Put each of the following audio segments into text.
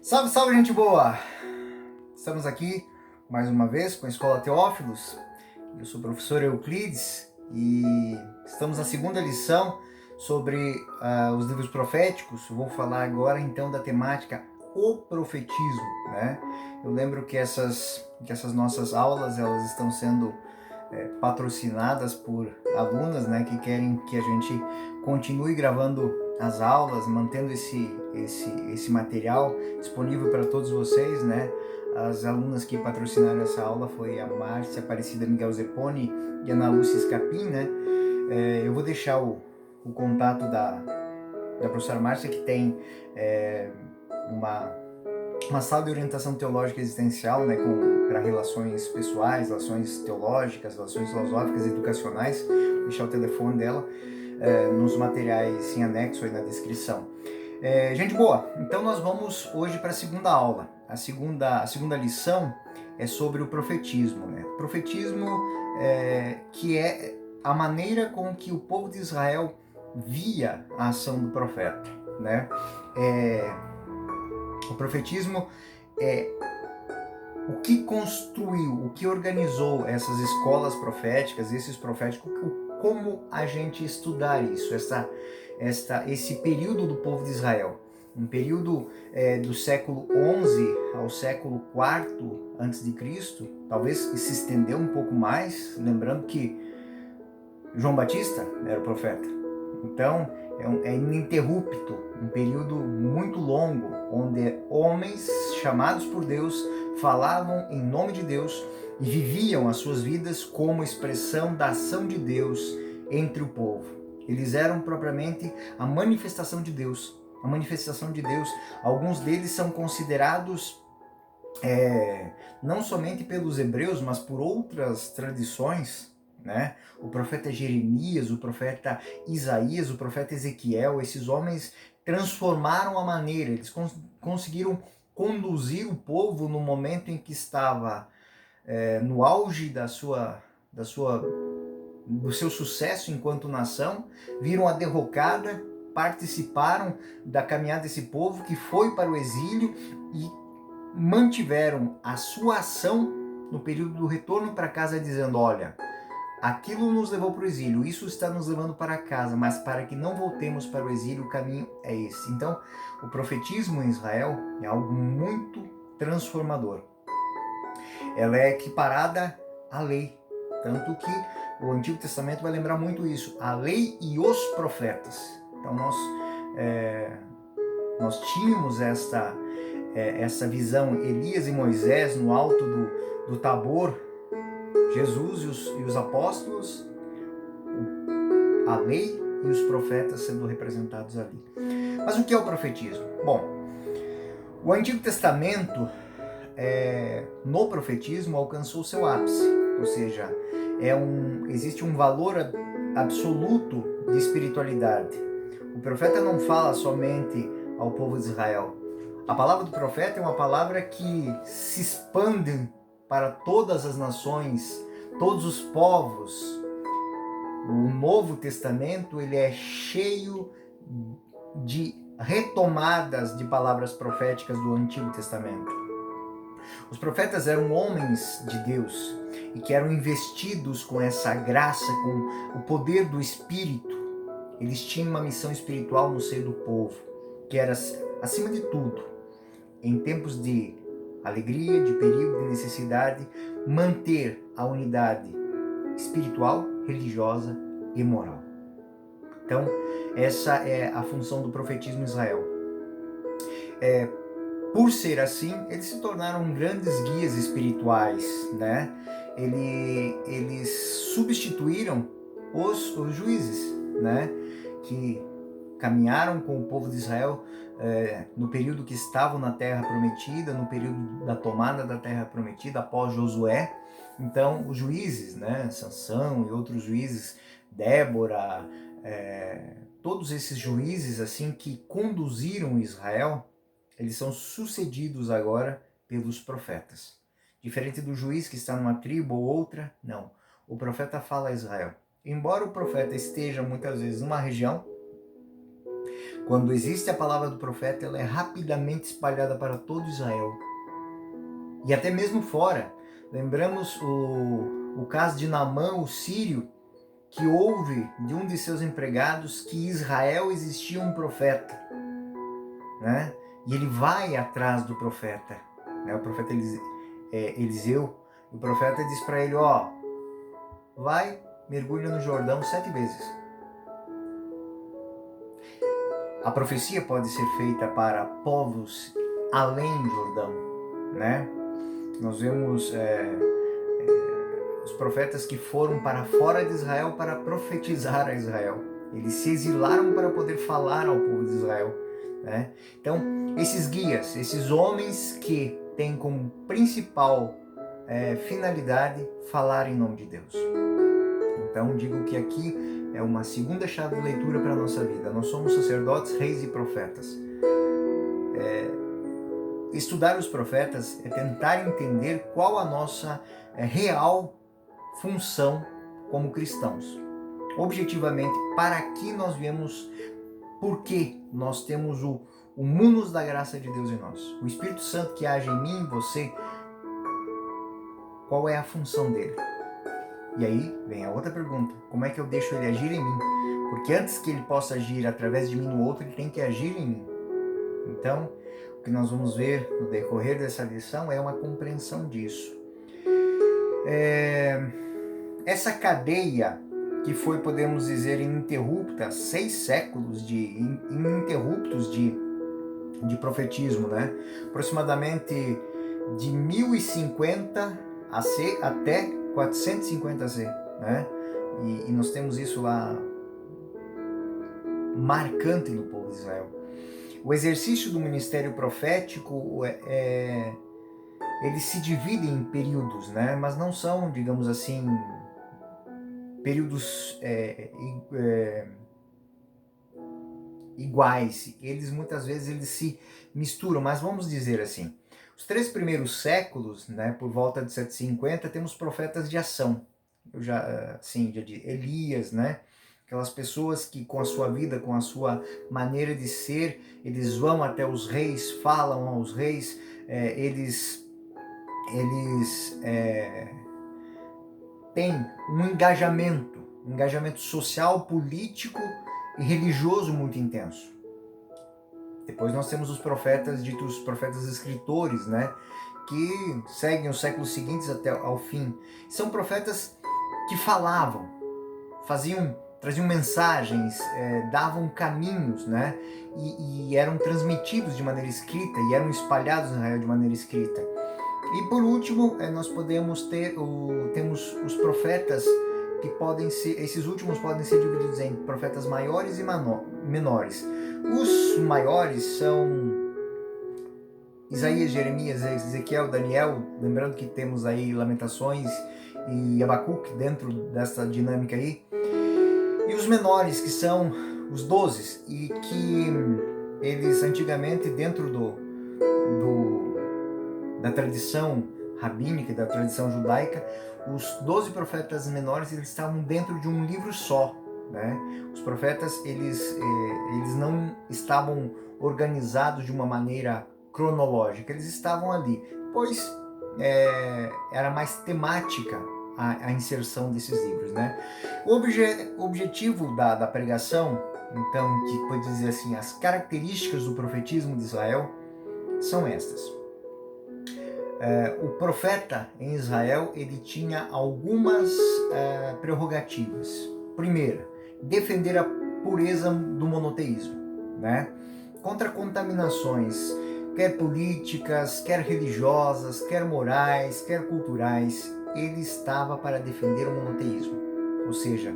Salve, salve, gente boa! Estamos aqui mais uma vez com a Escola Teófilos. Eu sou o professor Euclides e estamos na segunda lição sobre os livros proféticos. Eu vou falar agora então da temática o profetismo, né? Eu lembro que essas nossas aulas elas estão sendo patrocinadas por alunas, né, que querem que a gente continue gravando as aulas, mantendo esse material disponível para todos vocês, né? As alunas que patrocinaram essa aula foi a Márcia Aparecida Miguel Zepponi e a Ana Lúcia Escapim, né? Eu vou deixar o contato da professora Márcia, que tem uma sala de orientação teológica existencial, né, para relações pessoais, relações teológicas, relações filosóficas e educacionais. Vou deixar o telefone dela nos materiais em anexo aí na descrição. Gente boa, então nós vamos hoje para a segunda aula. A segunda lição é sobre o profetismo, né? Profetismo que é a maneira com que o povo de Israel via a ação do profeta, né? O profetismo é o que construiu, o que organizou essas escolas proféticas, esses proféticos, como a gente estudar isso, esse período do povo de Israel. Um período do século XI ao século IV a.C., talvez se estendeu um pouco mais, lembrando que João Batista era o profeta. Então, é ininterrupto, um período muito longo, onde homens chamados por Deus falavam em nome de Deus e viviam as suas vidas como expressão da ação de Deus entre o povo. Eles eram propriamente a manifestação de Deus. A manifestação de Deus, alguns deles são considerados não somente pelos hebreus, mas por outras tradições, né? O profeta Jeremias, o profeta Isaías, o profeta Ezequiel, esses homens transformaram a maneira, eles conseguiram conduzir o povo no momento em que estava no auge do seu sucesso enquanto nação, viram a derrocada, participaram da caminhada desse povo que foi para o exílio e mantiveram a sua ação no período do retorno para casa, dizendo: olha, aquilo nos levou para o exílio, isso está nos levando para casa, mas para que não voltemos para o exílio, o caminho é esse. Então, o profetismo em Israel é algo muito transformador. Ela é equiparada à lei, tanto que o Antigo Testamento vai lembrar muito isso, a lei e os profetas. Então, nós tínhamos essa visão, Elias e Moisés no alto do Tabor, Jesus e os apóstolos, a lei e os profetas sendo representados ali. Mas o que é o profetismo? Bom, o Antigo Testamento, no profetismo, alcançou seu ápice, ou seja, existe um valor absoluto de espiritualidade. O profeta não fala somente ao povo de Israel. A palavra do profeta é uma palavra que se expande para todas as nações, todos os povos. O Novo Testamento ele é cheio de retomadas de palavras proféticas do Antigo Testamento. Os profetas eram homens de Deus e que eram investidos com essa graça, com o poder do Espírito. Eles tinham uma missão espiritual no seio do povo, que era, acima de tudo, em tempos de alegria, de perigo, de necessidade, manter a unidade espiritual, religiosa e moral. Então, essa é a função do profetismo em Israel. Por ser assim, eles se tornaram grandes guias espirituais, né? Eles substituíram os juízes, né? Que caminharam com o povo de Israel no período que estavam na Terra Prometida, no período da tomada da Terra Prometida, após Josué. Então, os juízes, né, Sansão e outros juízes, Débora, todos esses juízes assim que conduziram Israel, eles são sucedidos agora pelos profetas. Diferente do juiz que está numa tribo ou outra, não. O profeta fala a Israel. Embora o profeta esteja muitas vezes numa região, Quando existe a palavra do profeta, ela é rapidamente espalhada para todo Israel. E até mesmo fora. Lembramos o caso de Naamã, o sírio, que ouve de um de seus empregados que em Israel existia um profeta, né? E ele vai atrás do profeta, né? O profeta Eliseu. O profeta diz para ele, vai, mergulha no Jordão 7 vezes. A profecia pode ser feita para povos além do Jordão, né? Nós vemos os profetas que foram para fora de Israel para profetizar a Israel. Eles se exilaram para poder falar ao povo de Israel, né? Então, esses guias, esses homens que têm como principal finalidade falar em nome de Deus. Então, digo que aqui é uma segunda chave de leitura para a nossa vida. Nós somos sacerdotes, reis e profetas. Estudar os profetas é tentar entender qual a nossa real função como cristãos. Objetivamente, para que nós viemos, por que nós temos o munus da graça de Deus em nós. O Espírito Santo que age em mim e em você, qual é a função dele? E aí vem a outra pergunta, como é que eu deixo ele agir em mim? Porque antes que ele possa agir através de mim no outro, ele tem que agir em mim. Então, o que nós vamos ver no decorrer dessa lição é uma compreensão disso. Essa cadeia que foi, podemos dizer, ininterrupta, 6 séculos ininterruptos de profetismo, né? Aproximadamente de 1050 AC até 450 AC, né? E nós temos isso lá marcante no povo de Israel. O exercício do ministério profético ele se divide em períodos, né? Mas não são, digamos assim, períodos iguais. Muitas vezes eles se misturam, mas vamos dizer assim, os 3 primeiros séculos, né, por volta de 750, temos profetas de ação. De Elias, né? Aquelas pessoas que com a sua vida, com a sua maneira de ser, eles vão até os reis, falam aos reis, eles têm um engajamento social, político e religioso muito intenso. Depois nós temos os profetas, ditos profetas escritores, né, que seguem os séculos seguintes até ao fim. São profetas que falavam, traziam mensagens, davam caminhos, né, e eram transmitidos de maneira escrita e eram espalhados em Israel de maneira escrita. E por último, nós temos os profetas que esses últimos podem ser divididos em profetas maiores e menores. Os maiores são Isaías, Jeremias, Ezequiel, Daniel, lembrando que temos aí Lamentações e Abacuque dentro dessa dinâmica aí. E os menores, que são os 12, e que eles antigamente, dentro da tradição rabínica, da tradição judaica, os 12 profetas menores, eles estavam dentro de um livro só, né? Os profetas, eles não estavam organizados de uma maneira cronológica, eles estavam ali, pois era mais temática a inserção desses livros, né? O objetivo da pregação, então, que pode dizer assim, as características do profetismo de Israel são estas. O profeta em Israel, ele tinha algumas prerrogativas. Primeira, defender a pureza do monoteísmo, né? Contra contaminações, quer políticas, quer religiosas, quer morais, quer culturais, ele estava para defender o monoteísmo. Ou seja,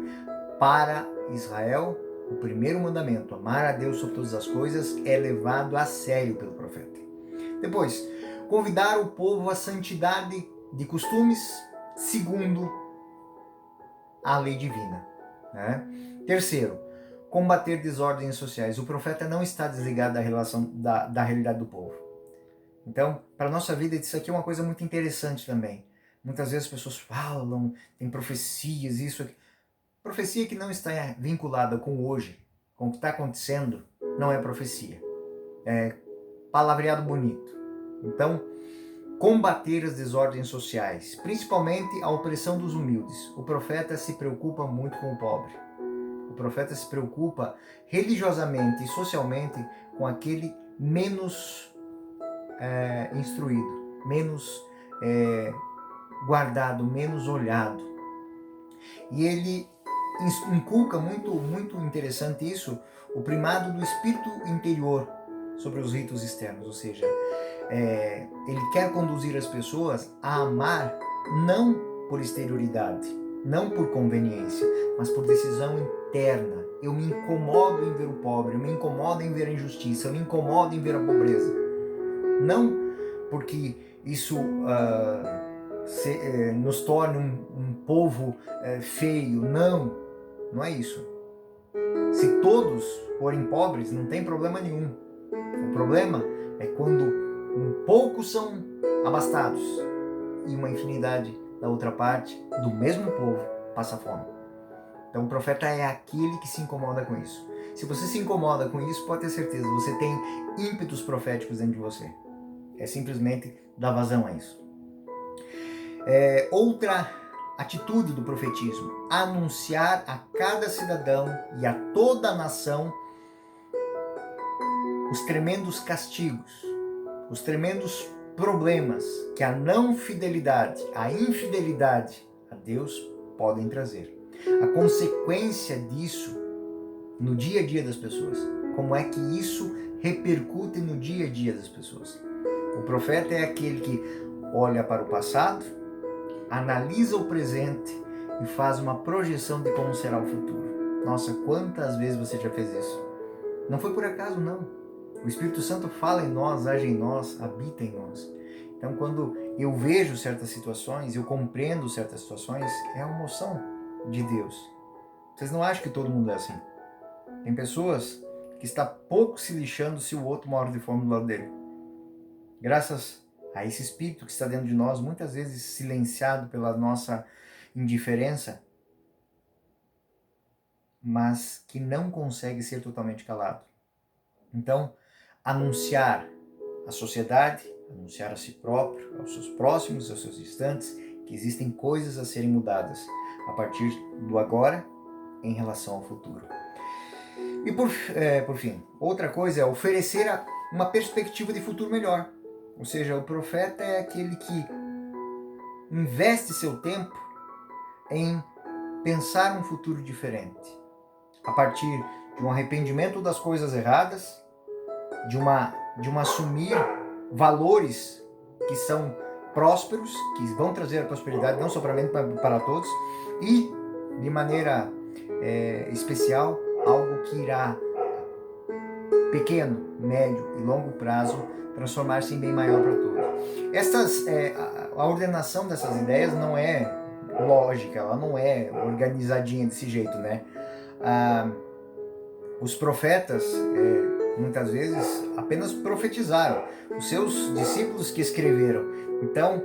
para Israel, o primeiro mandamento, amar a Deus sobre todas as coisas, é levado a sério pelo profeta. Depois, convidar o povo à santidade de costumes segundo a lei divina, né? Terceiro, combater desordens sociais. O profeta não está desligado da relação da realidade do povo. Então, para a nossa vida, isso aqui é uma coisa muito interessante também. Muitas vezes as pessoas falam, tem profecias, isso aqui. Profecia que não está vinculada com hoje, com o que está acontecendo, não é profecia. É palavreado bonito. Então, combater as desordens sociais, principalmente a opressão dos humildes. O profeta se preocupa muito com o pobre. O profeta se preocupa religiosamente e socialmente com aquele menos instruído, menos guardado, menos olhado. E ele inculca muito interessante isso, o primado do espírito interior sobre os ritos externos, ou seja, ele quer conduzir as pessoas a amar não por exterioridade, não por conveniência, mas por decisão interna. Eu me incomodo em ver o pobre, eu me incomodo em ver a injustiça, eu me incomodo em ver a pobreza. Não porque isso nos torne um povo feio, não é isso. Se todos forem pobres, não tem problema nenhum. O problema é quando poucos são abastados e uma infinidade da outra parte, do mesmo povo, passa fome. Então o profeta é aquele que se incomoda com isso. Se você se incomoda com isso, pode ter certeza, você tem ímpetos proféticos dentro de você. É simplesmente dar vazão a isso. Outra atitude do profetismo: anunciar a cada cidadão e a toda a nação os tremendos castigos, os tremendos problemas que a não fidelidade, a infidelidade a Deus podem trazer. A consequência disso no dia a dia das pessoas. Como é que isso repercute no dia a dia das pessoas? O profeta é aquele que olha para o passado, analisa o presente e faz uma projeção de como será o futuro. Nossa, quantas vezes você já fez isso? Não foi por acaso, não. O Espírito Santo fala em nós, age em nós, habita em nós. Então, quando eu vejo certas situações, eu compreendo certas situações, é a moção de Deus. Vocês não acham que todo mundo é assim? Tem pessoas que estão pouco se lixando se o outro morre de fome do lado dele. Graças a esse Espírito que está dentro de nós, muitas vezes silenciado pela nossa indiferença, mas que não consegue ser totalmente calado. Então, anunciar à sociedade, anunciar a si próprio, aos seus próximos, aos seus distantes, que existem coisas a serem mudadas a partir do agora em relação ao futuro. E por fim, outra coisa é oferecer uma perspectiva de futuro melhor. Ou seja, o profeta é aquele que investe seu tempo em pensar um futuro diferente, a partir de um arrependimento das coisas erradas, de um assumir valores que são prósperos, que vão trazer a prosperidade não só para mim, mas para todos, e de maneira especial, algo que irá, pequeno, médio e longo prazo, transformar-se em bem maior para todos. A ordenação dessas ideias não é lógica, ela não é organizadinha desse jeito, né? Os profetas muitas vezes apenas profetizaram, os seus discípulos que escreveram. Então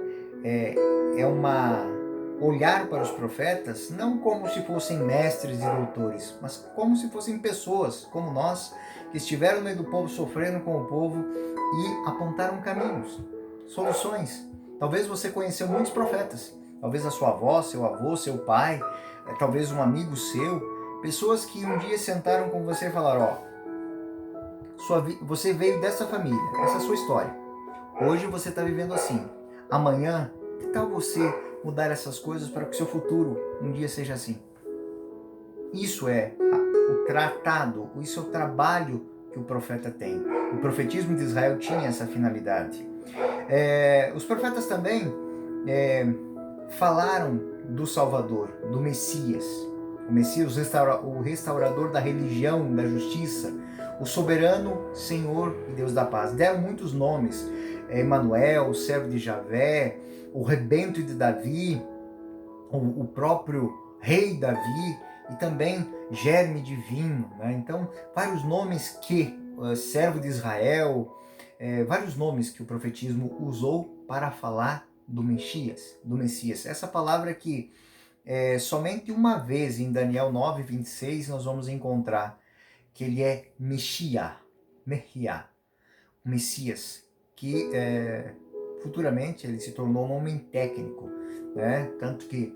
olhar para os profetas não como se fossem mestres e doutores, mas como se fossem pessoas como nós, que estiveram no meio do povo, sofrendo com o povo e apontaram caminhos, soluções. Talvez você conheceu muitos profetas, talvez a sua avó, seu avô, seu pai, talvez um amigo seu, pessoas que um dia sentaram com você e falaram: você veio dessa família, essa é a sua história. Hoje você está vivendo assim. Amanhã, que tal você mudar essas coisas para que o seu futuro um dia seja assim? Isso é o tratado, isso é o trabalho que o profeta tem. O profetismo de Israel tinha essa finalidade. Os profetas também falaram do Salvador, do Messias. O Messias, o restaurador da religião, da justiça, o soberano Senhor e Deus da paz. Deram muitos nomes: Emanuel, o servo de Javé, o rebento de Davi, o próprio rei Davi, e também germe divino, né? Então, vários nomes que servo de Israel, vários nomes que o profetismo usou para falar do Messias. Essa palavra que somente uma vez em Daniel 9:26 nós vamos encontrar que ele é Messias, o Messias, que futuramente ele se tornou um homem técnico, né? Tanto que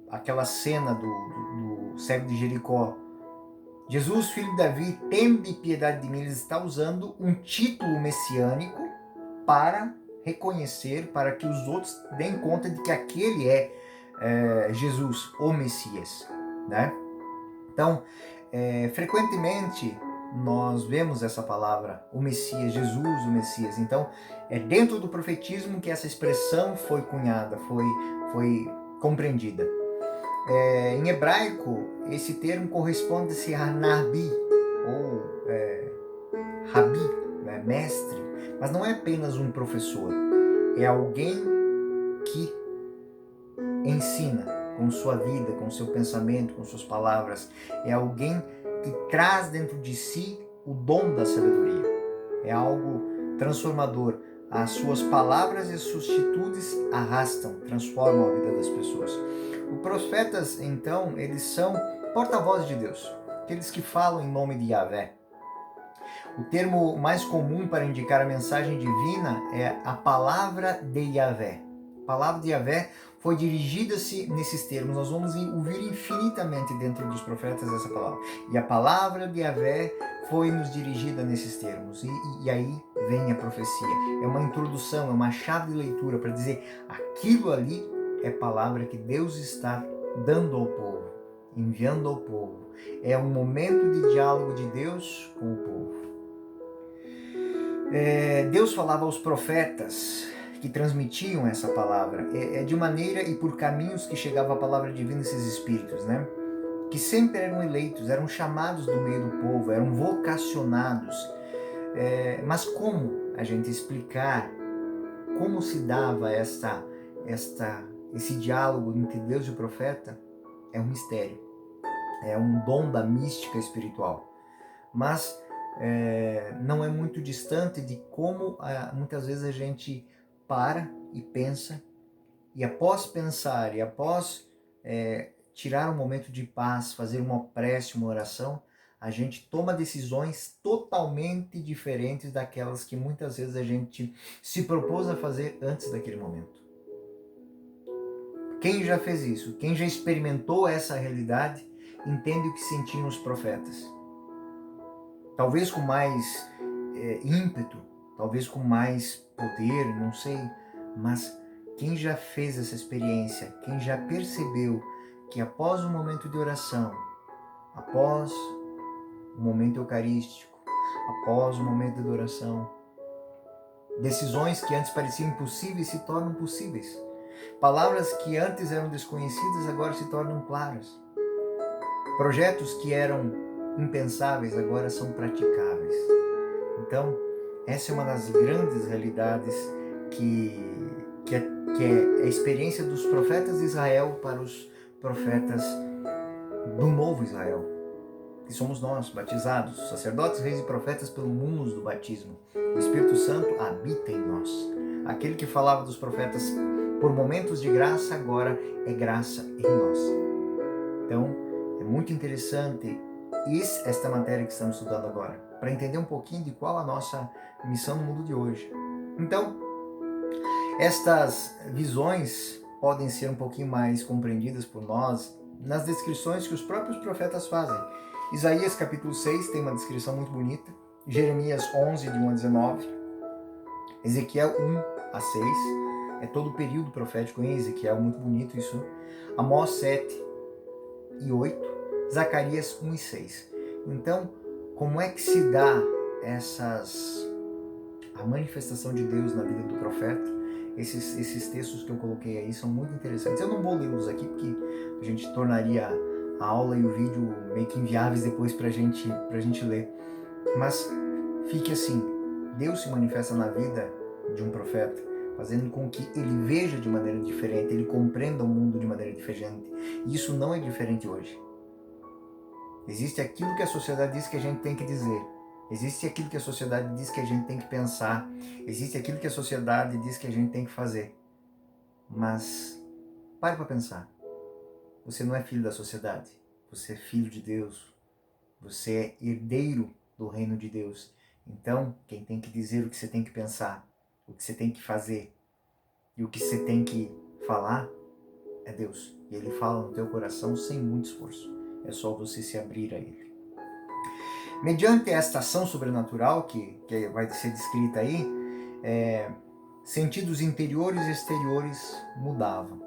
aquela cena do cego de Jericó, Jesus, filho de Davi, tem piedade de mim, ele está usando um título messiânico para reconhecer, para que os outros deem conta de que aquele é Jesus, o Messias, né? Então, frequentemente nós vemos essa palavra, o Messias, Jesus, o Messias. Então, é dentro do profetismo que essa expressão foi cunhada, foi compreendida. Em hebraico, esse termo corresponde-se a Nabi, ou Rabi, né, mestre, mas não é apenas um professor, é alguém que ensina com sua vida, com seu pensamento, com suas palavras, é alguém que traz dentro de si o dom da sabedoria, é algo transformador. As suas palavras e suas atitudes arrastam, transformam a vida das pessoas. Os profetas, então, eles são porta-vozes de Deus, aqueles que falam em nome de Yahvé. O termo mais comum para indicar a mensagem divina é a palavra de Yahvé. A palavra de Yahvé foi dirigida-se nesses termos. Nós vamos ouvir infinitamente dentro dos profetas essa palavra. E a palavra de Yahvé foi nos dirigida nesses termos. E aí vem a profecia. É uma introdução, é uma chave de leitura para dizer aquilo ali é palavra que Deus está dando ao povo, enviando ao povo. É um momento de diálogo de Deus com o povo. Deus falava aos profetas que transmitiam essa palavra, de maneira e por caminhos que chegava a palavra divina desses espíritos, né? Que sempre eram eleitos, eram chamados do meio do povo, eram vocacionados. Mas como a gente explicar como se dava esse diálogo entre Deus e o profeta? É um mistério, é um dom da mística espiritual. Mas não é muito distante de como muitas vezes a gente para e pensa, e após pensar, e após tirar um momento de paz, fazer uma prece, uma oração, a gente toma decisões totalmente diferentes daquelas que muitas vezes a gente se propôs a fazer antes daquele momento. Quem já fez isso, quem já experimentou essa realidade, entende o que sentiam os profetas. Talvez com mais ímpeto, talvez com mais poder, não sei, mas quem já fez essa experiência, quem já percebeu que após um momento de oração, após um momento eucarístico, após um momento de adoração, decisões que antes pareciam impossíveis se tornam possíveis. Palavras que antes eram desconhecidas agora se tornam claras. Projetos que eram impensáveis agora são praticáveis. Então, essa é uma das grandes realidades que é a experiência dos profetas de Israel para os profetas do novo Israel, que somos nós, batizados, sacerdotes, reis e profetas pelo munus do batismo. O Espírito Santo habita em nós. Aquele que falava dos profetas por momentos de graça, agora é graça em nós. Então, é muito interessante esta matéria que estamos estudando agora, para entender um pouquinho de qual a nossa missão no mundo de hoje. Então, estas visões podem ser um pouquinho mais compreendidas por nós nas descrições que os próprios profetas fazem. Isaías capítulo 6 tem uma descrição muito bonita, Jeremias 11, de 1 a 19, Ezequiel 1 a 6, é todo o período profético em Ezequiel, muito bonito isso, Amós 7 e 8, Zacarias 1 e 6. Então, como é que se dá a manifestação de Deus na vida do profeta? Esses textos que eu coloquei aí são muito interessantes. Eu não vou lê-los aqui porque a gente tornaria a aula e o vídeo meio que inviáveis depois pra gente ler. Mas fique assim, Deus se manifesta na vida de um profeta, fazendo com que ele veja de maneira diferente, ele compreenda o mundo de maneira diferente. E isso não é diferente hoje. Existe aquilo que a sociedade diz que a gente tem que dizer. Existe aquilo que a sociedade diz que a gente tem que pensar. Existe aquilo que a sociedade diz que a gente tem que fazer. Mas pare para pensar. Você não é filho da sociedade. Você é filho de Deus. Você é herdeiro do reino de Deus. Então, quem tem que dizer o que você tem que pensar, o que você tem que fazer e o que você tem que falar é Deus. E Ele fala no teu coração sem muito esforço. É só você se abrir a Ele. Mediante esta ação sobrenatural que vai ser descrita aí, sentidos interiores e exteriores mudavam.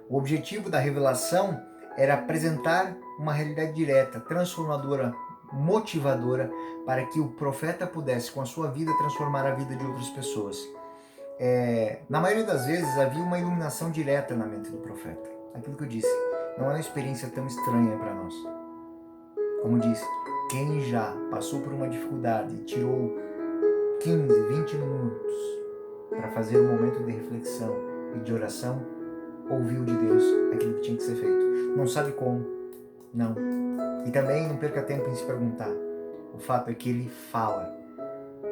O objetivo da revelação era apresentar uma realidade direta, transformadora, motivadora, para que o profeta pudesse, com a sua vida, transformar a vida de outras pessoas. Na maioria das vezes havia uma iluminação direta na mente do profeta. Aquilo que eu disse, não é uma experiência tão estranha para nós. Como disse, quem já passou por uma dificuldade e tirou 15, 20 minutos para fazer um momento de reflexão e de oração, ouviu de Deus aquilo que tinha que ser feito. Não sabe como, não. E também não perca tempo em se perguntar. O fato é que Ele fala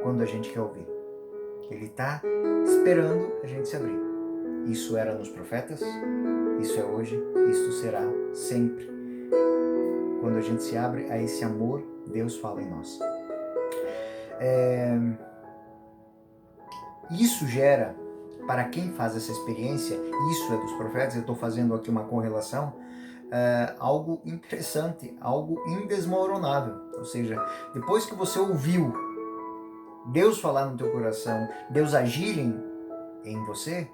quando a gente quer ouvir. Ele está esperando a gente se abrir. Isso era nos profetas, isso é hoje, isso será sempre. Quando a gente se abre a esse amor, Deus fala em nós. Isso gera, para quem faz essa experiência, isso é dos profetas, eu estou fazendo aqui uma correlação, algo interessante, algo indesmoronável. Ou seja, depois que você ouviu Deus falar no teu coração, Deus agir em você,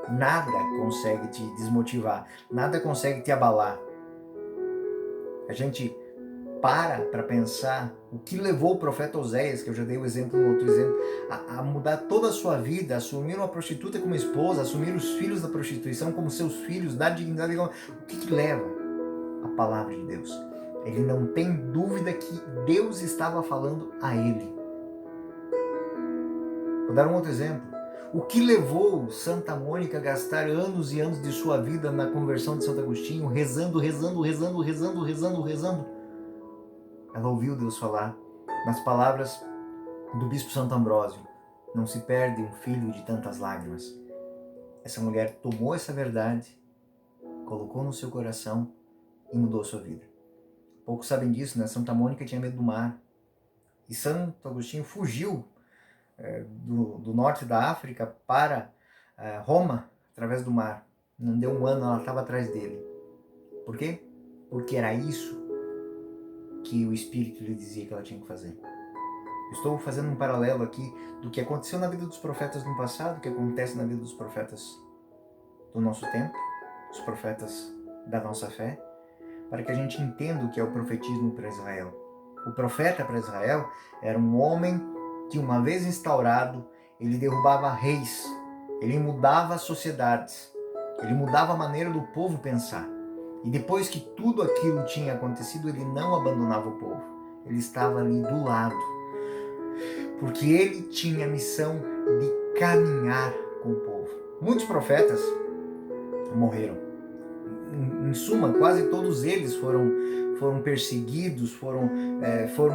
nada consegue te desmotivar, nada consegue te abalar. A gente para pensar o que levou o profeta Oséias, que eu já dei o exemplo no outro exemplo, a mudar toda a sua vida, assumir uma prostituta como esposa, assumir os filhos da prostituição como seus filhos, dar dignidade. O que leva? A palavra de Deus. Ele não tem dúvida que Deus estava falando a ele. Vou dar um outro exemplo. O que levou Santa Mônica a gastar anos e anos de sua vida na conversão de Santo Agostinho, rezando? Ela ouviu Deus falar nas palavras do bispo Santo Ambrósio: não se perde um filho de tantas lágrimas. Essa mulher tomou essa verdade, colocou no seu coração e mudou a sua vida. Poucos sabem disso, né? Santa Mônica tinha medo do mar. E Santo Agostinho fugiu do norte da África para Roma através do mar. Não deu um ano, ela estava atrás dele. Por quê? Porque era isso que o Espírito lhe dizia que ela tinha que fazer. Estou fazendo um paralelo aqui do que aconteceu na vida dos profetas no passado, o que acontece na vida dos profetas do nosso tempo, os profetas da nossa fé, para que a gente entenda o que é o profetismo para Israel. O profeta para Israel era um homem que, uma vez instaurado, ele derrubava reis, ele mudava as sociedades, ele mudava a maneira do povo pensar. E depois que tudo aquilo tinha acontecido, ele não abandonava o povo. Ele estava ali do lado. Porque ele tinha a missão de caminhar com o povo. Muitos profetas morreram. Em suma, quase todos eles foram perseguidos, foram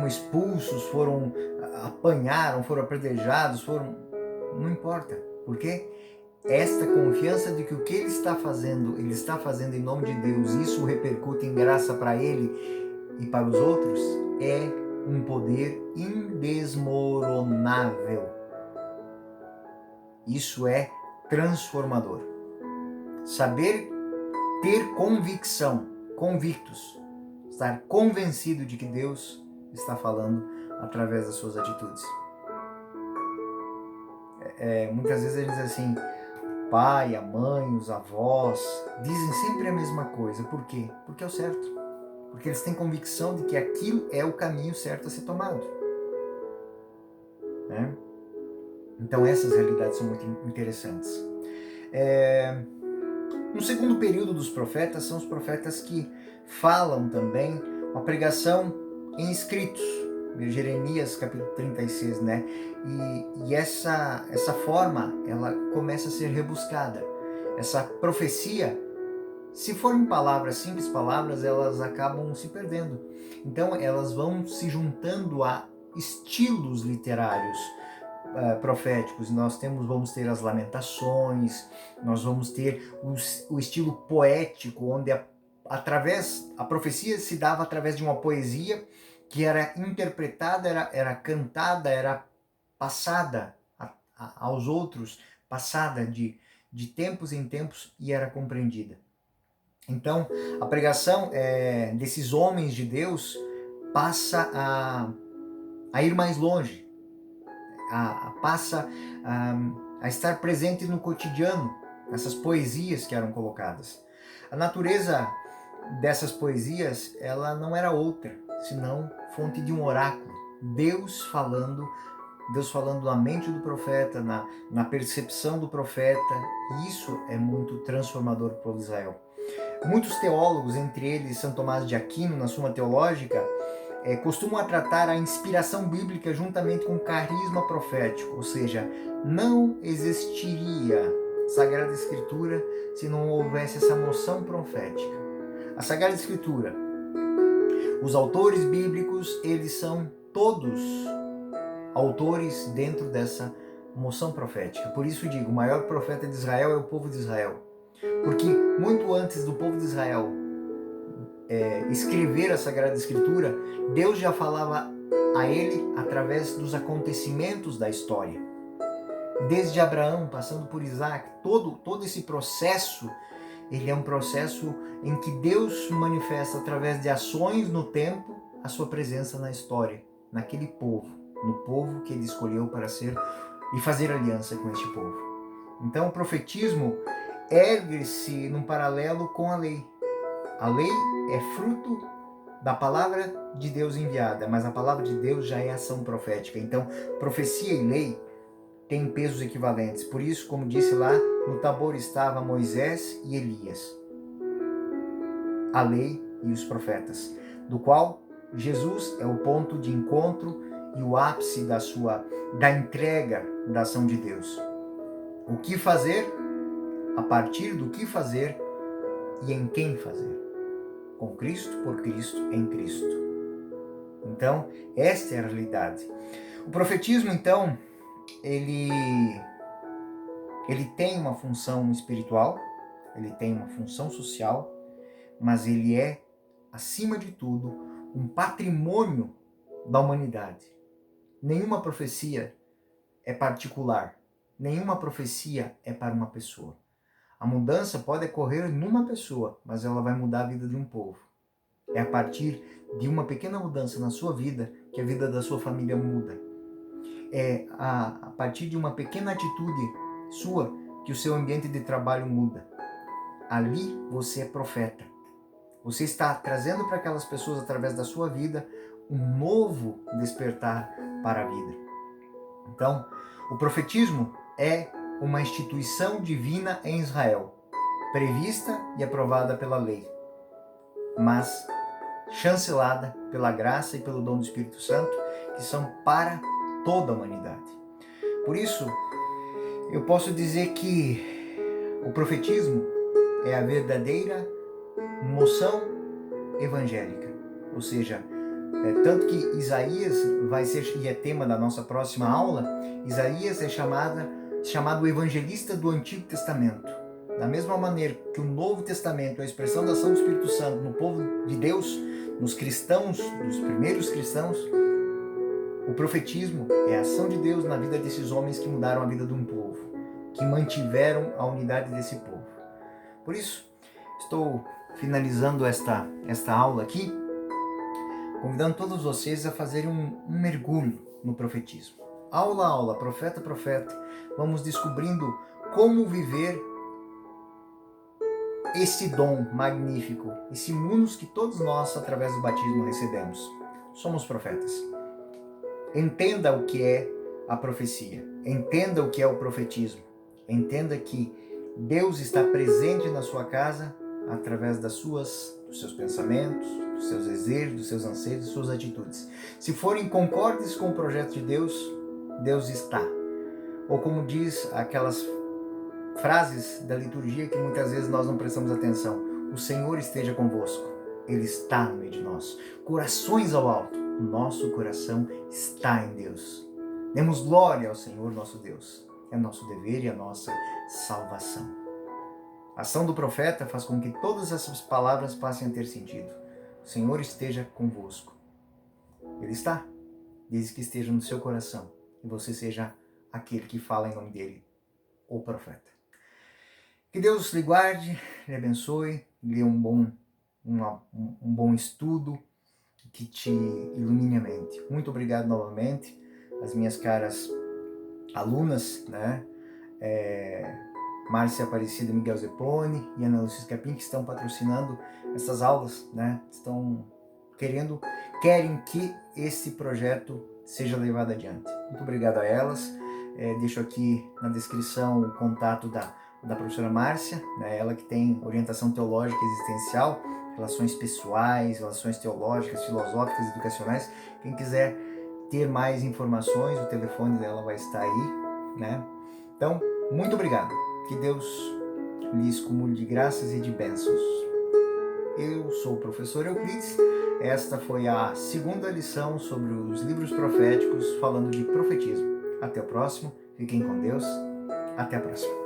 expulsos, apanharam, foram apedrejados, não importa. Por quê? Esta confiança de que o que ele está fazendo em nome de Deus, isso repercute em graça para ele e para os outros, é um poder indesmoronável. Isso é transformador. Saber ter convicção, convictos, estar convencido de que Deus está falando através das suas atitudes. Muitas vezes ele diz assim: pai, a mãe, os avós dizem sempre a mesma coisa. Por quê? Porque é o certo. Porque eles têm convicção de que aquilo é o caminho certo a ser tomado. Né? Então essas realidades são muito interessantes. No segundo período dos profetas, são os profetas que falam também uma pregação em escritos. Jeremias capítulo 36, né? E essa forma, ela começa a ser rebuscada. Essa profecia, se forem palavras, simples palavras, elas acabam se perdendo. Então elas vão se juntando a estilos literários proféticos. Nós vamos ter as lamentações, nós vamos ter o estilo poético, onde a profecia se dava através de uma poesia que era interpretada, era cantada, era passada aos outros, passada de tempos em tempos e era compreendida. Então, a pregação desses homens de Deus passa a ir mais longe, passa a estar presente no cotidiano, essas poesias que eram colocadas. A natureza dessas poesias, ela não era outra, senão fonte de um oráculo. Deus falando na mente do profeta, na percepção do profeta. Isso é muito transformador para o povo de Israel. Muitos teólogos, entre eles São Tomás de Aquino, na Suma Teológica, costumam tratar a inspiração bíblica juntamente com o carisma profético, ou seja, não existiria Sagrada Escritura se não houvesse essa moção profética. A Sagrada Escritura, os autores bíblicos, eles são todos autores dentro dessa moção profética. Por isso digo, o maior profeta de Israel é o povo de Israel. Porque muito antes do povo de Israel escrever a Sagrada Escritura, Deus já falava a ele através dos acontecimentos da história. Desde Abraão, passando por Isaac, todo esse processo, ele é um processo em que Deus manifesta através de ações no tempo a sua presença na história, naquele povo, no povo que ele escolheu para ser e fazer aliança com este povo. Então o profetismo ergue-se num paralelo com a lei. A lei é fruto da palavra de Deus enviada, mas a palavra de Deus já é ação profética. Então, profecia e lei têm pesos equivalentes. Por isso, como disse lá, no Tabor estava Moisés e Elias, a lei e os profetas, do qual Jesus é o ponto de encontro e o ápice da entrega da ação de Deus. O que fazer? A partir do que fazer e em quem fazer. Com Cristo, por Cristo, em Cristo. Então, esta é a realidade. O profetismo, então, ele tem uma função espiritual, ele tem uma função social, mas ele é, acima de tudo, um patrimônio da humanidade. Nenhuma profecia é particular, nenhuma profecia é para uma pessoa. A mudança pode ocorrer numa pessoa, mas ela vai mudar a vida de um povo. É a partir de uma pequena mudança na sua vida que a vida da sua família muda. É a partir de uma pequena atitude sua que o seu ambiente de trabalho muda. Ali você é profeta. Você está trazendo para aquelas pessoas, através da sua vida, um novo despertar para a vida. Então, o profetismo é uma instituição divina em Israel, prevista e aprovada pela lei, mas chancelada pela graça e pelo dom do Espírito Santo, que são para toda a humanidade. Por isso, eu posso dizer que o profetismo é a verdadeira moção evangélica, ou seja, tanto que Isaías vai ser, e é tema da nossa próxima aula, Isaías é chamado o evangelista do Antigo Testamento. Da mesma maneira que o Novo Testamento é a expressão da ação do Espírito Santo no povo de Deus, nos cristãos, nos primeiros cristãos, o profetismo é a ação de Deus na vida desses homens que mudaram a vida de um povo, que mantiveram a unidade desse povo. Por isso, estou finalizando esta aula aqui, convidando todos vocês a fazerem um mergulho no profetismo. Aula a aula, profeta a profeta, vamos descobrindo como viver esse dom magnífico, esse munus que todos nós, através do batismo, recebemos. Somos profetas. Entenda o que é a profecia, entenda o que é o profetismo, entenda que Deus está presente na sua casa através dos seus pensamentos, dos seus desejos, dos seus anseios, das suas atitudes. Se forem concordes com o projeto de Deus, Deus está. Ou como diz aquelas frases da liturgia que muitas vezes nós não prestamos atenção: o Senhor esteja convosco, Ele está no meio de nós. Corações ao alto, o nosso coração está em Deus. Demos glória ao Senhor nosso Deus. É nosso dever e a nossa salvação. A ação do profeta faz com que todas essas palavras passem a ter sentido. O Senhor esteja convosco. Ele está, desde que esteja no seu coração e você seja aquele que fala em nome dele, o profeta. Que Deus lhe guarde, lhe abençoe, lhe dê um bom estudo que te ilumine a mente. Muito obrigado novamente às minhas caras alunas, né? Márcia Aparecida, Miguel Zepone e Ana Lúcia Capim, que estão patrocinando essas aulas, né? Querem que esse projeto seja levado adiante. Muito obrigado a elas. Deixo aqui na descrição o contato da professora Márcia, né? Ela que tem orientação teológica existencial, relações pessoais, relações teológicas, filosóficas, educacionais. Quem quiser ter mais informações, o telefone dela vai estar aí, né? Então, muito obrigado. Que Deus lhes cumule de graças e de bênçãos. Eu sou o professor Euclides. Esta foi a segunda lição sobre os livros proféticos, falando de profetismo. Até o próximo. Fiquem com Deus. Até a próxima.